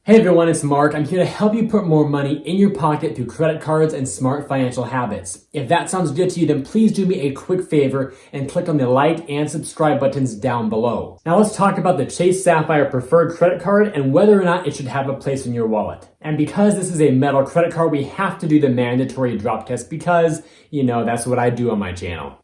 Hey everyone, it's Mark. I'm here to help you put more money in your pocket through credit cards and smart financial habits. If that sounds good to you, then please do me a quick favor and click on the like and subscribe buttons down below. Now let's talk about the Chase Sapphire Preferred Credit Card and whether or not it should have a place in your wallet. And because this is a metal credit card, we have to do the mandatory drop test because, that's what I do on my channel.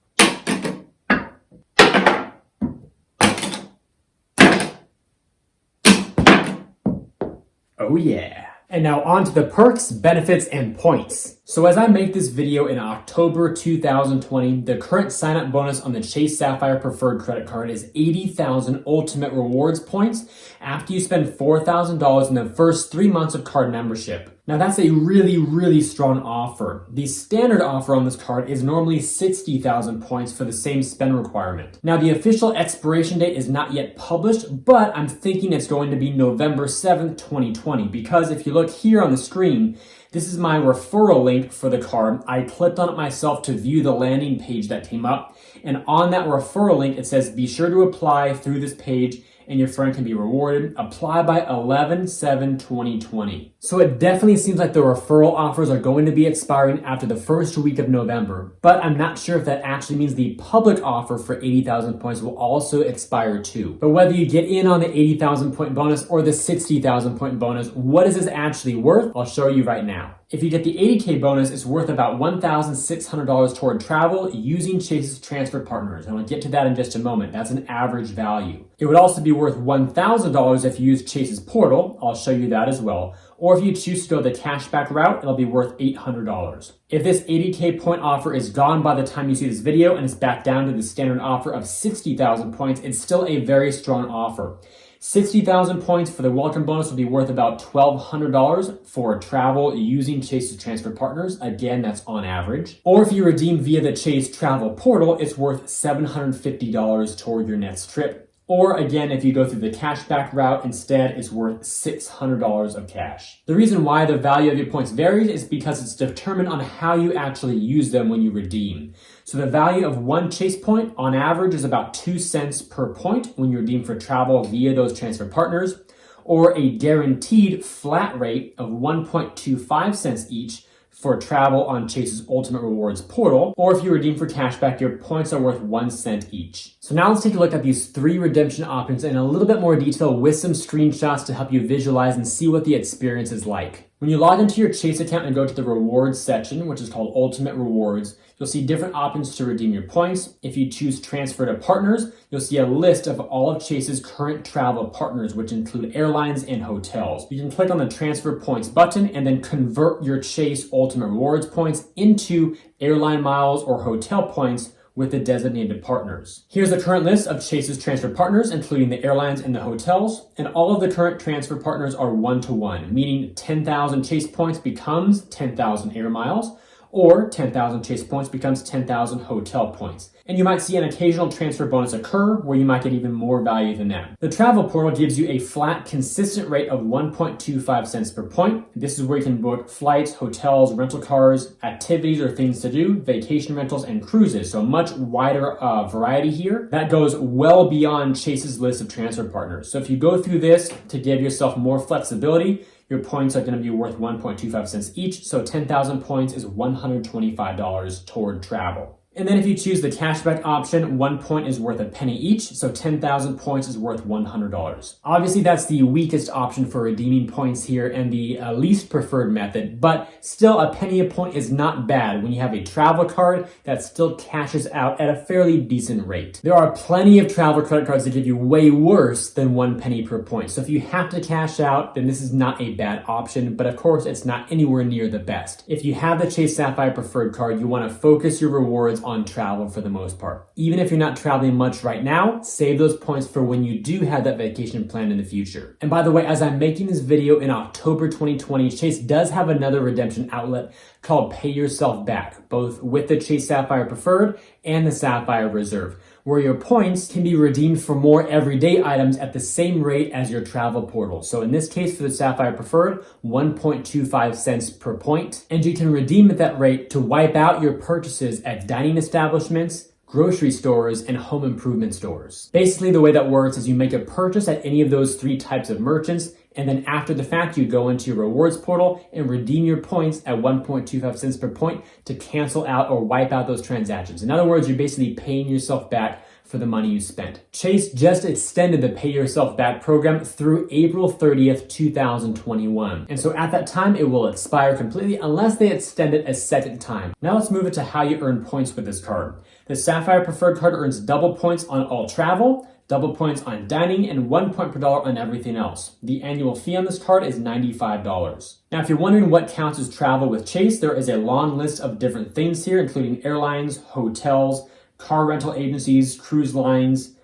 Oh yeah. And now on to the perks, benefits, and points. So as I make this video in October 2020, the current sign-up bonus on the Chase Sapphire Preferred Credit Card is 80,000 Ultimate Rewards points after you spend $4,000 in the first 3 months of card membership. Now that's a really strong offer. The standard offer on this card is normally 60,000 points for the same spend requirement. Now the official expiration date is not yet published, but I'm thinking it's going to be November 7th, 2020, because if you look here on the screen, this is my referral link for the card. I clicked on it myself to view the landing page that came up, and on that referral link it says be sure to apply through this page and your friend can be rewarded. Apply by 11/7/2020. So it definitely seems like the referral offers are going to be expiring after the first week of November, but I'm not sure if that actually means the public offer for 80,000 points will also expire too. But whether you get in on the 80,000 point bonus or the 60,000 point bonus, what is this actually worth? I'll show you right now. If you get the 80K bonus, it's worth about $1,600 toward travel using Chase's transfer partners. And I'll get to that in just a moment. That's an average value. It would also be worth $1,000 if you use Chase's portal. I'll show you that as well. Or if you choose to go the cashback route, it'll be worth $800. If this 80K point offer is gone by the time you see this video and it's back down to the standard offer of 60,000 points, it's still a very strong offer. 60,000 points for the welcome bonus will be worth about $1,200 for travel using Chase's transfer partners. Again, that's on average. Or if you redeem via the Chase travel portal, it's worth $750 toward your next trip. Or again, if you go through the cashback route instead, it's worth $600 of cash. The reason why the value of your points varies is because it's determined on how you actually use them when you redeem. So the value of one Chase point on average is about 2 cents per point when you redeem for travel via those transfer partners, or a guaranteed flat rate of 1.25 cents each for travel on Chase's Ultimate Rewards portal, or if you redeem for cashback, your points are worth 1 cent each. So now let's take a look at these 3 redemption options in a little bit more detail with some screenshots to help you visualize and see what the experience is like. When you log into your Chase account and go to the rewards section, which is called Ultimate Rewards, you'll see different options to redeem your points. If you choose transfer to partners, you'll see a list of all of Chase's current travel partners, which include airlines and hotels. You can click on the transfer points button and then convert your Chase Ultimate Rewards points into airline miles or hotel points with the designated partners. Here's the current list of Chase's transfer partners, including the airlines and the hotels, and all of the current transfer partners are 1-to-1, meaning 10,000 Chase points becomes 10,000 air miles, or 10,000 Chase points becomes 10,000 hotel points. And you might see an occasional transfer bonus occur where you might get even more value than that. The travel portal gives you a flat, consistent rate of 1.25 cents per point. This is where you can book flights, hotels, rental cars, activities or things to do, vacation rentals, and cruises. So a much wider variety here. That goes well beyond Chase's list of transfer partners. So if you go through this to give yourself more flexibility, your points are going to be worth 1.25 cents each, so 10,000 points is $125 toward travel. And then if you choose the cashback option, 1 point is worth a penny each, so 10,000 points is worth $100. Obviously, that's the weakest option for redeeming points here and the least preferred method, but still a penny a point is not bad when you have a travel card that still cashes out at a fairly decent rate. There are plenty of travel credit cards that give you way worse than 1 penny per point, so if you have to cash out, then this is not a bad option, but of course, it's not anywhere near the best. If you have the Chase Sapphire Preferred card, you want to focus your rewards on travel for the most part. Even if you're not traveling much right now, save those points for when you do have that vacation planned in the future. And by the way, as I'm making this video in October 2020, Chase does have another redemption outlet called Pay Yourself Back, both with the Chase Sapphire Preferred and the Sapphire Reserve, where your points can be redeemed for more everyday items at the same rate as your travel portal. So in this case, for the Sapphire Preferred, 1.25 cents per point, and you can redeem at that rate to wipe out your purchases at dining establishments, grocery stores, and home improvement stores. Basically, the way that works is you make a purchase at any of those 3 types of merchants, And then after the fact, you go into your rewards portal and redeem your points at 1.25 cents per point to cancel out or wipe out those transactions. In other words, you're basically paying yourself back for the money you spent. Chase just extended the Pay Yourself Back program through April 30th, 2021. And so at that time, it will expire completely unless they extend it a second time. Now let's move it to how you earn points with this card. The Sapphire Preferred card earns double points on all travel, double points on dining, and 1 point per dollar on everything else. The annual fee on this card is $95. Now, if you're wondering what counts as travel with Chase, there is a long list of different things here, including airlines, hotels, car rental agencies, cruise lines,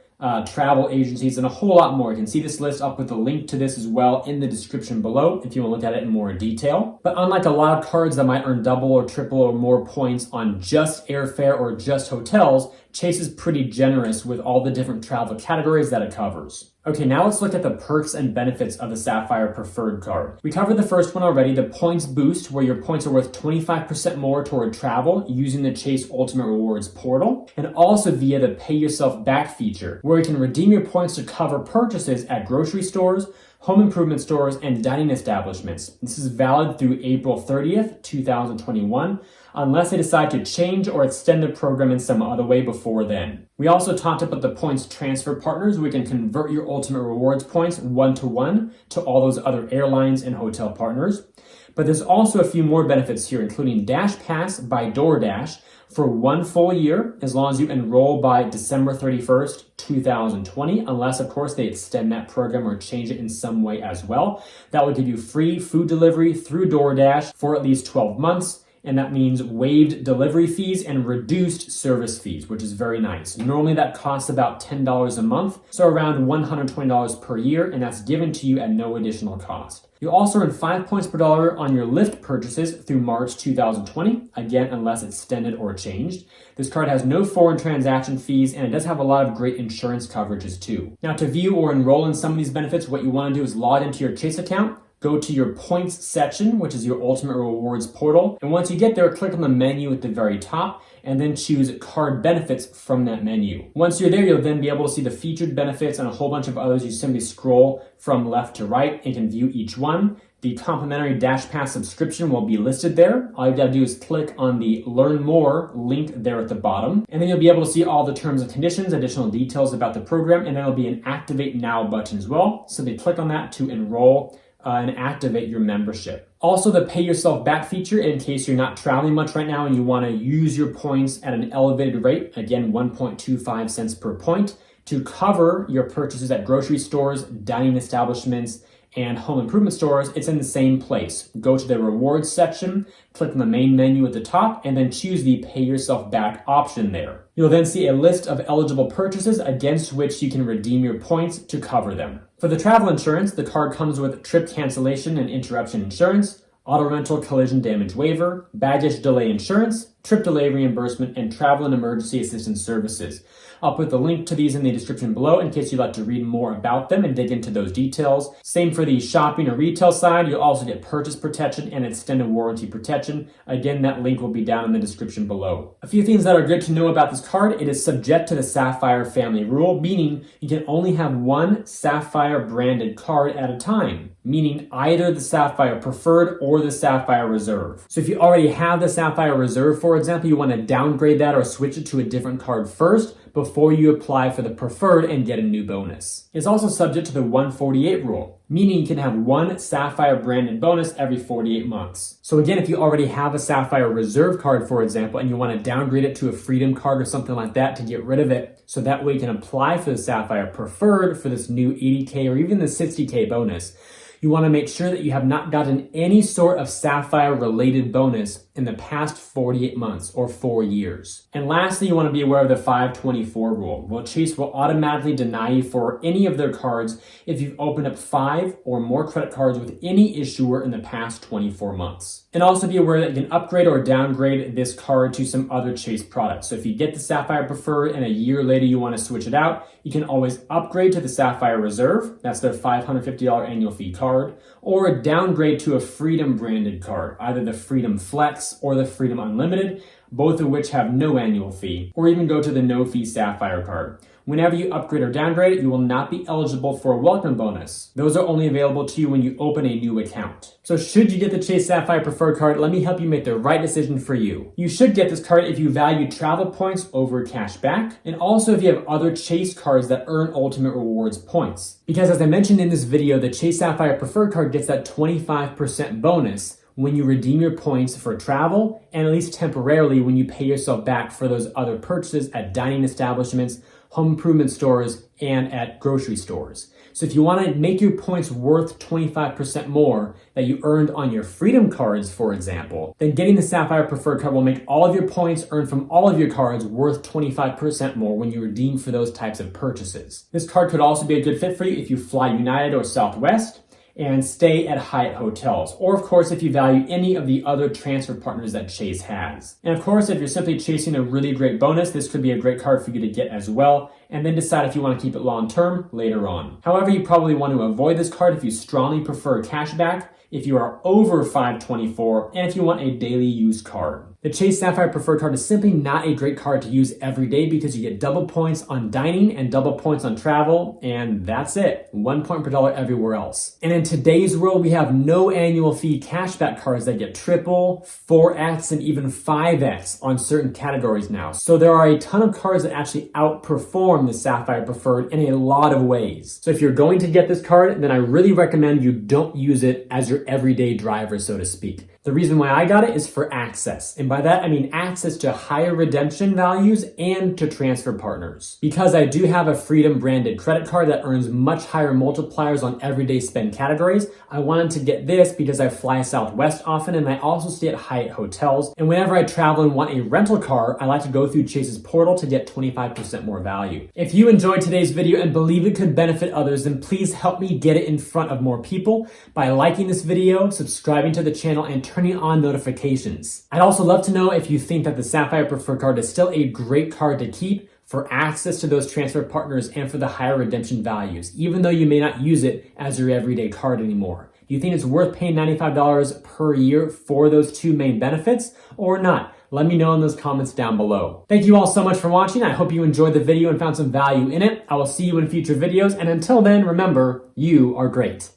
travel agencies, and a whole lot more. You can see this list up with a link to this as well in the description below if you want to look at it in more detail. But unlike a lot of cards that might earn double or triple or more points on just airfare or just hotels, Chase is pretty generous with all the different travel categories that it covers. Okay, now let's look at the perks and benefits of the Sapphire Preferred card. We covered the first one already, the points boost, where your points are worth 25% more toward travel using the Chase Ultimate Rewards portal, and also via the Pay Yourself Back feature, where you can redeem your points to cover purchases at grocery stores, home improvement stores, and dining establishments. This is valid through April 30th, 2021, unless they decide to change or extend the program in some other way before then. We also talked about the points transfer partners. We can convert your Ultimate Rewards points one-to-one to all those other airlines and hotel partners. But there's also a few more benefits here, including Dash Pass by DoorDash for 1 full year, as long as you enroll by December 31st, 2020, unless, of course, they extend that program or change it in some way as well. That will give you free food delivery through DoorDash for at least 12 months. And that means waived delivery fees and reduced service fees, which is very nice. Normally that costs about $10 a month, so around $120 per year, and that's given to you at no additional cost. You'll also earn 5 points per dollar on your Lyft purchases through March 2020, again, unless extended or changed. This card has no foreign transaction fees, and it does have a lot of great insurance coverages too. Now, to view or enroll in some of these benefits, what you want to do is log into your Chase account, go to your points section, which is your Ultimate Rewards portal. And once you get there, click on the menu at the very top and then choose card benefits from that menu. Once you're there, you'll then be able to see the featured benefits and a whole bunch of others. You simply scroll from left to right and can view each one. The complimentary Dash Pass subscription will be listed there. All you've got to do is click on the Learn More link there at the bottom. And then you'll be able to see all the terms and conditions, additional details about the program, and there'll be an Activate Now button as well. Simply click on that to enroll and activate your membership. Also, the Pay Yourself Back feature, in case you're not traveling much right now and you want to use your points at an elevated rate, again, 1.25 cents per point, to cover your purchases at grocery stores, dining establishments, and home improvement stores, it's in the same place. Go to the rewards section, click on the main menu at the top, and then choose the Pay Yourself Back option there. You'll then see a list of eligible purchases against which you can redeem your points to cover them. For the travel insurance, the card comes with trip cancellation and interruption insurance, auto rental collision damage waiver, baggage delay insurance, trip delay reimbursement, and travel and emergency assistance services. I'll put the link to these in the description below in case you'd like to read more about them and dig into those details. Same for the shopping or retail side. You'll also get purchase protection and extended warranty protection. Again, that link will be down in the description below. A few things that are good to know about this card: it is subject to the Sapphire family rule, meaning you can only have one Sapphire branded card at a time, meaning either the Sapphire Preferred or the Sapphire Reserve. So if you already have the Sapphire Reserve, for example, you want to downgrade that or switch it to a different card first before you apply for the Preferred and get a new bonus. It's also subject to the 148 rule, meaning you can have one Sapphire branded bonus every 48 months. So again, if you already have a Sapphire Reserve card, for example, and you want to downgrade it to a Freedom card or something like that to get rid of it, so that way you can apply for the Sapphire Preferred for this new 80K or even the 60K bonus, you want to make sure that you have not gotten any sort of Sapphire related bonus in the past 48 months or 4 years. And lastly, you want to be aware of the 524 rule. Well, Chase will automatically deny you for any of their cards if you've opened up 5 or more credit cards with any issuer in the past 24 months. And also be aware that you can upgrade or downgrade this card to some other Chase products. So if you get the Sapphire Preferred and a year later you want to switch it out, you can always upgrade to the Sapphire Reserve. That's their $550 annual fee card, or downgrade to a Freedom branded card, either the Freedom Flex or the Freedom Unlimited, both of which have no annual fee, or even go to the no fee Sapphire card. Whenever you upgrade or downgrade, you will not be eligible for a welcome bonus. Those are only available to you when you open a new account. So should you get the Chase Sapphire Preferred card, let me help you make the right decision for you. You should get this card if you value travel points over cash back, and also if you have other Chase cards that earn Ultimate Rewards points. Because as I mentioned in this video, the Chase Sapphire Preferred card gets that 25% bonus when you redeem your points for travel, and at least temporarily when you pay yourself back for those other purchases at dining establishments, home improvement stores, and at grocery stores. So if you want to make your points worth 25% more that you earned on your Freedom cards, for example, then getting the Sapphire Preferred card will make all of your points earned from all of your cards worth 25% more when you redeem for those types of purchases. This card could also be a good fit for you if you fly United or Southwest and stay at Hyatt hotels, or of course if you value any of the other transfer partners that Chase has. And of course, if you're simply chasing a really great bonus, this could be a great card for you to get as well, and then decide if you want to keep it long term later on. However, you probably want to avoid this card if you strongly prefer cashback, if you are over 524, and if you want a daily use card. The Chase Sapphire Preferred card is simply not a great card to use every day because you get double points on dining and double points on travel, and that's it. 1 point per dollar everywhere else. And in today's world, we have no annual fee cashback cards that get triple, 4x, and even 5x on certain categories now. So there are a ton of cards that actually outperform the Sapphire Preferred in a lot of ways. So if you're going to get this card, then I really recommend you don't use it as your everyday driver, so to speak. The reason why I got it is for access. And by that, I mean access to higher redemption values and to transfer partners. Because I do have a Freedom branded credit card that earns much higher multipliers on everyday spend categories, I wanted to get this because I fly Southwest often and I also stay at Hyatt hotels. And whenever I travel and want a rental car, I like to go through Chase's portal to get 25% more value. If you enjoyed today's video and believe it could benefit others, then please help me get it in front of more people by liking this video, subscribing to the channel, and turning on notifications. I'd also love to know if you think that the Sapphire Preferred card is still a great card to keep for access to those transfer partners and for the higher redemption values, even though you may not use it as your everyday card anymore. Do you think it's worth paying $95 per year for those two main benefits or not? Let me know in those comments down below. Thank you all so much for watching. I hope you enjoyed the video and found some value in it. I will see you in future videos, and until then, remember, you are great.